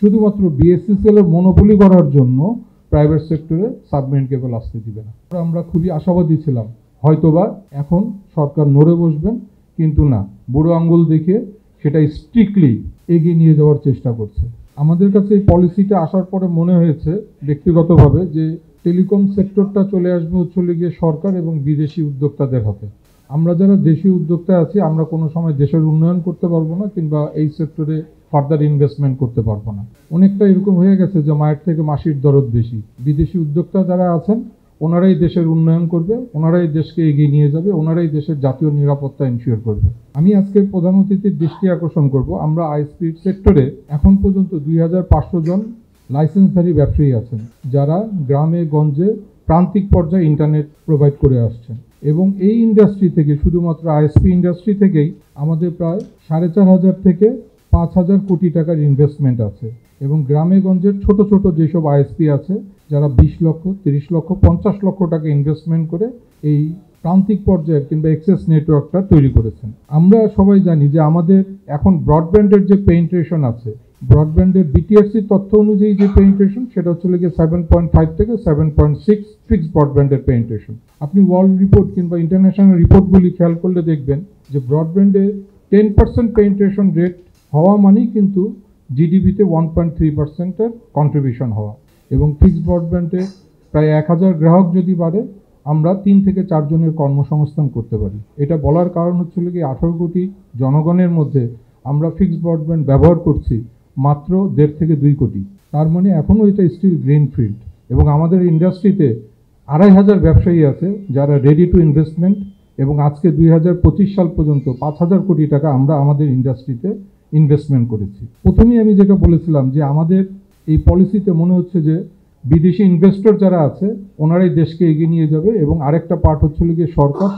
শুধুমাত্র বিএসসিসিএল এর মনোপলি করার জন্য প্রাইভেট সেক্টরে সাবমেরিন কেবল আসতে দিবে না। আমরা খুবই আশাবাদী ছিলাম, হয়তোবা এখন সরকার নড়ে বসবেন, কিন্তু না, বুড়ো আঙ্গুল দেখে সেটা স্ট্রিক্টলি এগিয়ে নিয়ে যাওয়ার চেষ্টা করছে। আমাদের কাছে এই পলিসিটা আসার পরে মনে হয়েছে ব্যক্তিগতভাবে যে টেলিকম সেক্টরটা চলে আসবে গিয়ে সরকার এবং বিদেশি উদ্যোক্তাদের হাতে। আমরা যারা দেশি উদ্যোক্তা আছি, আমরা কোনো সময় দেশের উন্নয়ন করতে পারবো না, কিংবা এই সেক্টরে ফার্দার ইনভেস্টমেন্ট করতে পারবো না। অনেকটা এরকম হয়ে গেছে যে মায়ের থেকে মাসির দরদ বেশি। বিদেশি উদ্যোক্তা যারা আছেন ওনারাই দেশের উন্নয়ন করবে, ওনারাই দেশকে এগিয়ে নিয়ে যাবে, ওনারাই দেশের জাতীয় নিরাপত্তা এনশিওর করবে। আমি আজকে প্রধান অতিথির দৃষ্টি আকর্ষণ করব, আমরা আইএসপি সেক্টরে এখন পর্যন্ত 2500 জন লাইসেন্সধারী ব্যবসায়ী আছেন, যারা গ্রামে গঞ্জে প্রান্তিক পর্যায়ে ইন্টারনেট প্রোভাইড করে আসছেন। এবং এই ইন্ডাস্ট্রি থেকে, শুধুমাত্র আইএসপি ইন্ডাস্ট্রি থেকেই আমাদের প্রায় 4500 থেকে 5000 কোটি টাকার ইনভেস্টমেন্ট আছে। এবং গ্রামে গঞ্জের ছোট ছোট যেসব আইএসপি আছে, যারা 20 লক্ষ, 30 লক্ষ, 50 লক্ষ টাকা ইনভেস্টমেন্ট করে এই প্রান্তিক পর্যায়ের কিংবা এক্সেস নেটওয়ার্কটা তৈরি করেছেন। আমরা সবাই জানি যে আমাদের এখন ব্রডব্যান্ডের যে পেনিট্রেশন আছে, ব্রডব্যান্ডের বিটিআরসি তথ্য অনুযায়ী যে পেনিট্রেশন, সেটা হচ্ছে 7.5 থেকে 7.6 ফিক্সড ব্রডব্যান্ডের পেনিট্রেশন। আপনি ওয়ার্ল্ড রিপোর্ট কিংবা ইন্টারন্যাশনাল রিপোর্টগুলি খেয়াল করলে দেখবেন যে ব্রডব্যান্ডে 10% পেনিট্রেশন রেট হওয়া মানেই কিন্তু জিডিপিতে 1.3%-এর কন্ট্রিবিউশন হওয়া। এবং ফিক্সড ব্রডব্যান্ডে প্রায় 1000 গ্রাহক যদি বাড়ে, আমরা 3 থেকে 4 জনের কর্মসংস্থান করতে পারি। এটা বলার কারণ হচ্ছে 18 কোটি জনগণের মধ্যে আমরা ফিক্সড ব্রডব্যান্ড ব্যবহার করছি মাত্র 1.5 থেকে 2 কোটি। তার মানে এখনও এটা স্টিল গ্রিন ফিল্ড। এবং আমাদের ইন্ডাস্ট্রিতে 2500 ব্যবসায়ী আছে যারা রেডি টু ইনভেস্টমেন্ট। এবং আজকে 2025 সাল পর্যন্ত 5000 কোটি টাকা আমরা আমাদের ইন্ডাস্ট্রিতে ইনভেস্টমেন্ট করেছি। প্রথমেই আমি যেটা বলেছিলাম যে আমাদের এই পলিসিতে মনে হচ্ছে যে বিদেশি ইনভেস্টর যারা আছে ওনারাই দেশকে এগিয়ে নিয়ে যাবে, এবং আরেকটা পার্ট হচ্ছে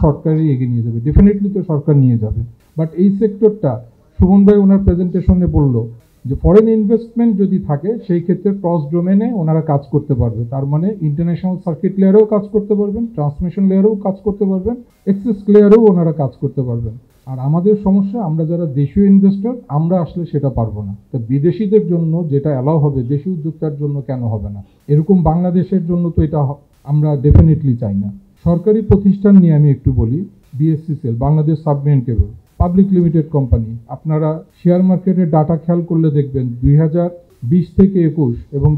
সরকারই এগিয়ে নিয়ে যাবে। ডেফিনেটলি তো সরকার নিয়ে যাবে, বাট এই সেক্টরটা সুমন ভাই ওনার প্রেজেন্টেশনে বলল যে ফরেন ইনভেস্টমেন্ট যদি থাকে সেই ক্ষেত্রে ক্রস ডোমেনে ওনারা কাজ করতে পারবে। তার মানে ইন্টারন্যাশনাল সার্কিট লেয়ারেও কাজ করতে পারবেন, ট্রান্সমিশন লেয়ারেও কাজ করতে পারবেন, এক্সেস লেয়ারেও ওনারা কাজ করতে পারবেন। আর আমাদের সমস্যা, আমরা যারা দেশীয় ইনভেস্টর, আমরা আসলে সেটা পারবো না। তো বিদেশিদের জন্য যেটা অ্যালাউ হবে, দেশি উদ্যোক্তার জন্য কেন হবে না? এরকম বাংলাদেশের জন্য তো এটা আমরা ডেফিনেটলি চাই না। সরকারি প্রতিষ্ঠান নিয়ে আমি একটু বলি। BSCCL, Bangladesh submarine cable public limited company. আপনারা শেয়ার মার্কেটের ডাটা খেয়াল করলে দেখবেন 2020 থেকে 21 এবং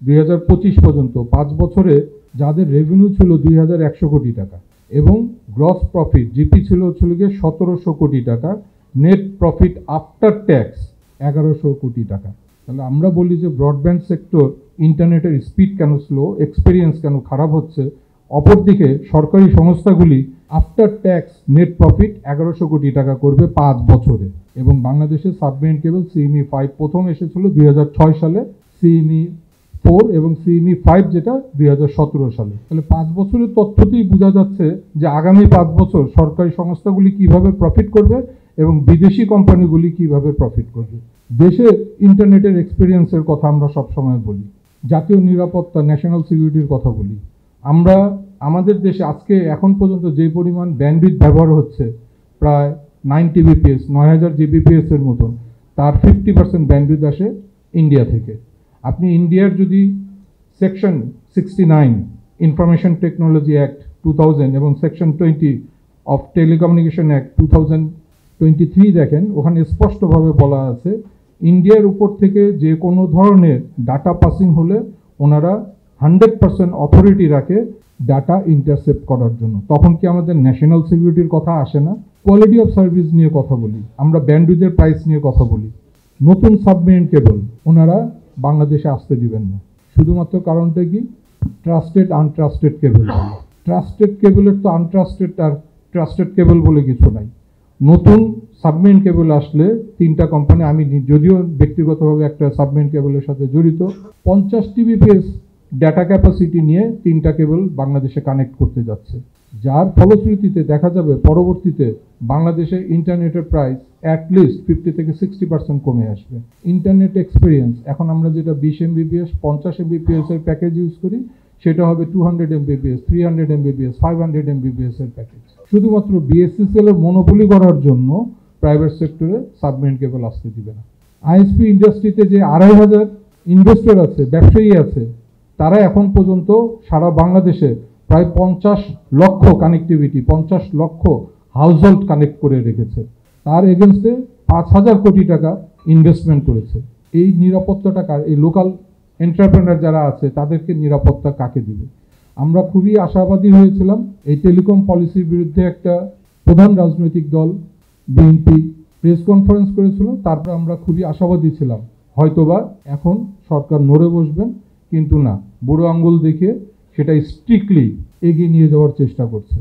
2025 পর্যন্ত 5 বছরে যাদের রেভিনিউ ছিল 2100 কোটি টাকা, এবং গ্রস প্রফিট জিপি ছিল 1700 কোটি টাকা, নেট প্রফিট আফটার ট্যাক্স 1100 কোটি টাকা। তাহলে আমরা বলি যে ব্রডব্যান্ড সেক্টর, ইন্টারনেটের স্পিড কেন স্লো, এক্সপিরিয়েন্স কেন খারাপ হচ্ছে। অপরদিকে সরকারি সংস্থাগুলি আফটার ট্যাক্স নেট প্রফিট 1100 কোটি টাকা করবে 5 বছরে। এবং বাংলাদেশের সাবমেরিন কেবল সিএমই 5 প্রথম এসেছিল 2006 সালে, সিএমই 4 এবং সিএমই 5 যেটা 2017 সালে। তাহলে 5 বছরের তথ্যতেই বোঝা যাচ্ছে যে আগামী 5 বছর সরকারি সংস্থাগুলি কিভাবে প্রফিট করবে এবং বিদেশি কোম্পানিগুলি কিভাবে প্রফিট করবে। দেশে ইন্টারনেটের এক্সপিরিয়েন্সের কথা আমরা সবসময় বলি, জাতীয় নিরাপত্তা, ন্যাশনাল সিকিউরিটির কথা বলি। আমরা আমাদের দেশে আজকে এখন পর্যন্ত যে পরিমাণ ব্যান্ডউইথ ব্যবহার হচ্ছে, প্রায় 90 বিপিএস, 9000 জিবিপিএস এর মতন, তার 50% ব্যান্ডউইথ আসে ইন্ডিয়া থেকে। আপনি ইন্ডিয়ার যদি সেকশন 69 ইনফরমেশন টেকনোলজি অ্যাক্ট 2000 এবং সেকশন 20 অফ টেলিকমিউনিকেশন অ্যাক্ট 2023 দেখেন, ওখানে স্পষ্টভাবে বলা আছে ইন্ডিয়ার উপর থেকে যে কোনো ধরনের ডাটা পাসিং হলে ওনারা 100% অথরিটি রাখে ডাটা ইন্টারসেপ্ট করার জন্য। তখন কি আমাদের ন্যাশনাল সিকিউরিটির কথা আসে না? কোয়ালিটি অফ সার্ভিস নিয়ে কথা বলি, আমরা ব্যান্ডউইথের প্রাইস নিয়ে কথা বলি। নতুন সাবমেরিন কেবল ওনারা বাংলাদেশে আসতে দিবেন না। শুধুমাত্র কারণটা কি? ট্রাস্টেড আনট্রাস্টেড কেবল। ট্রাস্টেড কেবলের তো আনট্রাস্টেড আর ট্রাস্টেড কেবল বলে কিছু নাই। নতুন সাবমেরিন কেবল আসলে 3টা কোম্পানি, আমি যদিও ব্যক্তিগতভাবে একটা সাবমেরিন কেবলের সাথে জড়িত, 50 টিবিপিএস ডাটা ক্যাপাসিটি নিয়ে 3টা কেবল বাংলাদেশে কানেক্ট করতে যাচ্ছে, যার ফলশ্রুতিতে দেখা যাবে পরবর্তীতে বাংলাদেশে ইন্টারনেটের প্রাইস অ্যাটলিস্ট 50 থেকে 60% কমে আসবে। ইন্টারনেট এক্সপিরিয়েন্স, এখন আমরা যেটা 20 MBPS 50 MBPS এর প্যাকেজ ইউজ করি, সেটা হবে 200 MBPS, 300 MBPS, 500 MBPS এর প্যাকেজ। শুধুমাত্র বিএসসিসিএল এর মনোপলি করার জন্য প্রাইভেট সেক্টরে সাবমেরিন কেবল আসতে দিবে না। আইএসপি ইন্ডাস্ট্রিতে যে 2500 ইনভেস্টর আছে, ব্যবসায়ী আছে, তারা এখন পর্যন্ত সারা বাংলাদেশে প্রায় 50 লক্ষ কানেক্টিভিটি, 50 লক্ষ হাউসহোল্ড কানেক্ট করে রেখেছে। তার এগেনস্টে 5,000 কোটি টাকা ইনভেস্টমেন্ট করেছে। এই নিরাপত্তাটা এই লোকাল এন্টারপ্রেনার যারা আছে তাদেরকে নিরাপত্তা কাকে দিবে? আমরা খুবই আশাবাদী হয়েছিলাম। এই টেলিকম পলিসির বিরুদ্ধে একটা প্রধান রাজনৈতিক দল বিএনপি প্রেস কনফারেন্স করেছিল, তারপর আমরা খুবই আশাবাদী ছিলাম হয়তোবা এখন সরকার নড়ে বসবেন, কিন্তু না, বুড়ো আঙ্গুল দেখিয়ে সেটা স্ট্রিক্টলি এগিয়ে নিয়ে যাওয়ার চেষ্টা করছে।